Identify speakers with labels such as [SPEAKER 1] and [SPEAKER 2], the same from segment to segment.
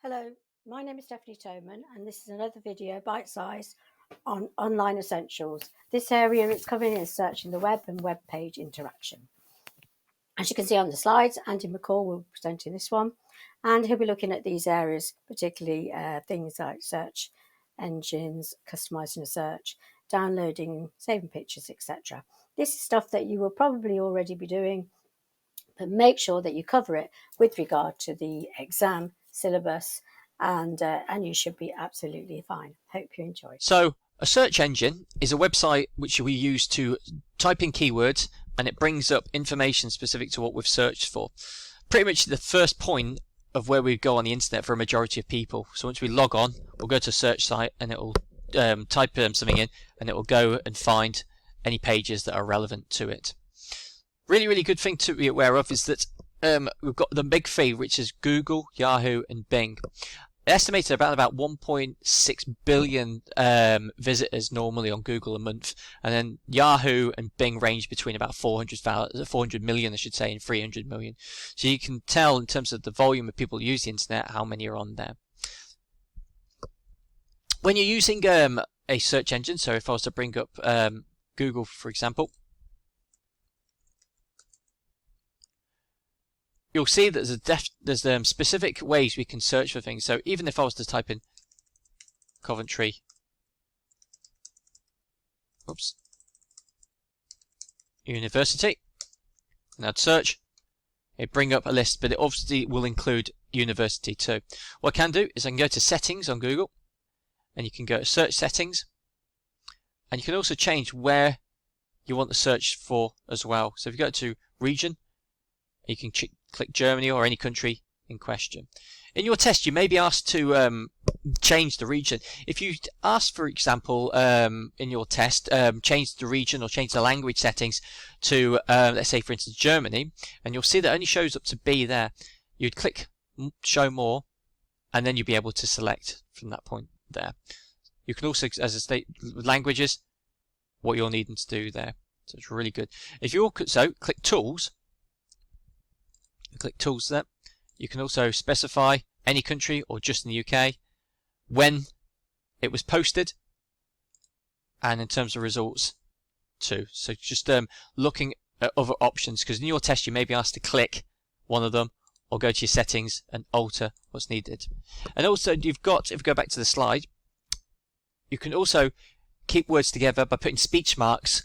[SPEAKER 1] Hello, my name is Stephanie Toman and this is another video bite-sized on online essentials. This area is covering is searching the web and web page interaction. As you can see on the slides, Andy McCall will be presenting this one and he'll be looking at these areas, particularly things like search engines, customizing a search, downloading, saving pictures, etc. This is stuff that you will probably already be doing, but make sure that you cover it with regard to the exam syllabus, and you should be absolutely fine. Hope you enjoy.
[SPEAKER 2] So a search engine is a website which we use to type in keywords and it brings up information specific to what we've searched for. Pretty much the first point of where we go on the internet for a majority of people. So once we log on, we'll go to a search site and it will type something in and it will go and find any pages that are relevant to it. Really good thing to be aware of is that we've got the big three, which is Google, Yahoo and Bing. Estimated about 1.6 billion visitors normally on Google a month, and then Yahoo and Bing range between about 400 million, I should say, and 300 million. So you can tell in terms of the volume of people who use the internet how many are on there. When you're using a search engine, so if I was to bring up Google, for example, you'll see that there's specific ways we can search for things. So even if I was to type in Coventry, University, and I'd search, it'd bring up a list, but it obviously will include university too. What I can do is I can go to settings on Google, and you can go to search settings, and you can also change where you want to search for as well. So if you go to region, you can click Germany or any country in question. In your test, you may be asked to change the region. If you ask, for example, in your test, change the region or change the language settings to, let's say, for instance, Germany, and you'll see that it only shows up to B there. You'd click Show More, and then you'll be able to select from that point there. You can also, as I state, languages, what you're needing to do there. So it's really good. If you click Tools. Click Tools there. You can also specify any country or just in the UK, when it was posted, and in terms of results too. So just looking at other options, because in your test you may be asked to click one of them or go to your settings and alter what's needed. And also you've got, if you go back to the slide, you can also keep words together by putting speech marks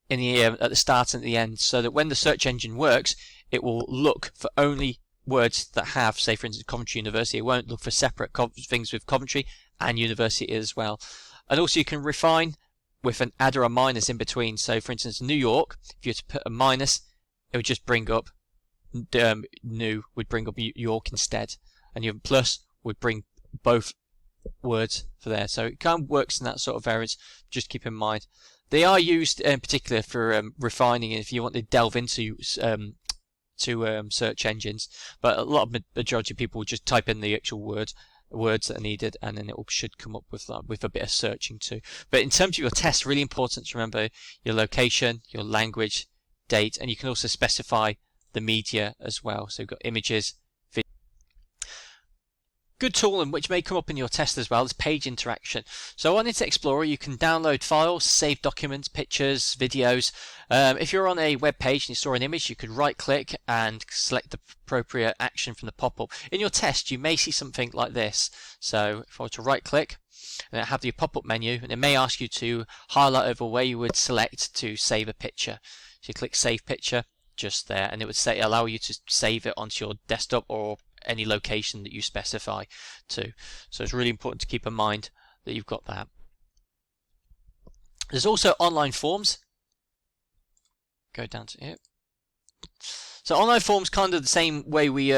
[SPEAKER 2] in the at the start and at the end, so that when the search engine works, it will look for only words that have, say for instance, Coventry University. It won't look for separate things with Coventry and University as well. And also you can refine with an add or a minus in between. So for instance, New York, if you were to put a minus, it would just bring up new, would bring up York instead. And your plus would bring both words for there. So it kind of works in that sort of variance. Just keep in mind. They are used in particular for refining if you want to delve into search engines, but a lot of majority of people will just type in the actual words that are needed, and then it should come up with that with a bit of searching too. But in terms of your test, really important to remember your location, your language, date, and you can also specify the media as well. So you've got images, video. Good tool, and which may come up in your test as well, is page interaction. So on Internet Explorer you can download files, save documents, pictures, videos. If you're on a web page and you saw an image, you could right click and select the appropriate action from the pop-up. In your test you may see something like this. So if I were to right click and have the pop-up menu, and it may ask you to highlight over where you would select to save a picture. So you click Save Picture just there, and it would allow you to save it onto your desktop or any location that you specify to. So it's really important to keep in mind that you've got that. There's also online forms. Go down to here. So online forms, kind of the same way we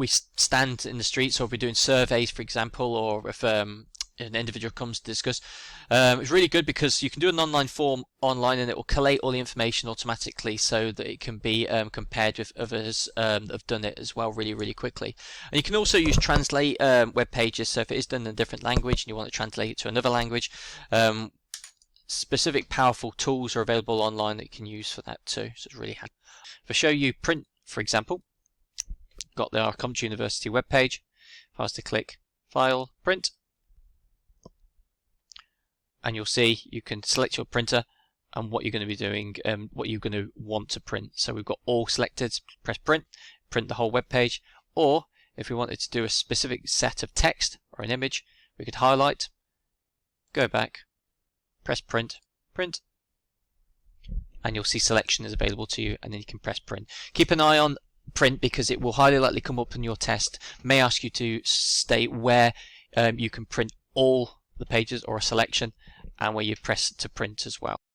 [SPEAKER 2] stand in the streets, or if we're doing surveys, for example, or if an individual comes to discuss. It's really good because you can do an online form online and it will collate all the information automatically so that it can be compared with others that have done it as well really quickly. And you can also use translate web pages, so if it is done in a different language and you want to translate it to another language, specific powerful tools are available online that you can use for that too. So it's really handy. If I show you print, for example, got our Coventry University web page. If I was to click File, Print, and you'll see you can select your printer and what you're going to be doing, what you're going to want to print. So we've got all selected, press print, print the whole web page, or if we wanted to do a specific set of text or an image, we could highlight, go back, press print, print, and you'll see selection is available to you, and then you can press print. Keep an eye on print because it will highly likely come up in your test. May ask you to state where you can print all the pages or a selection, and where you press to print as well.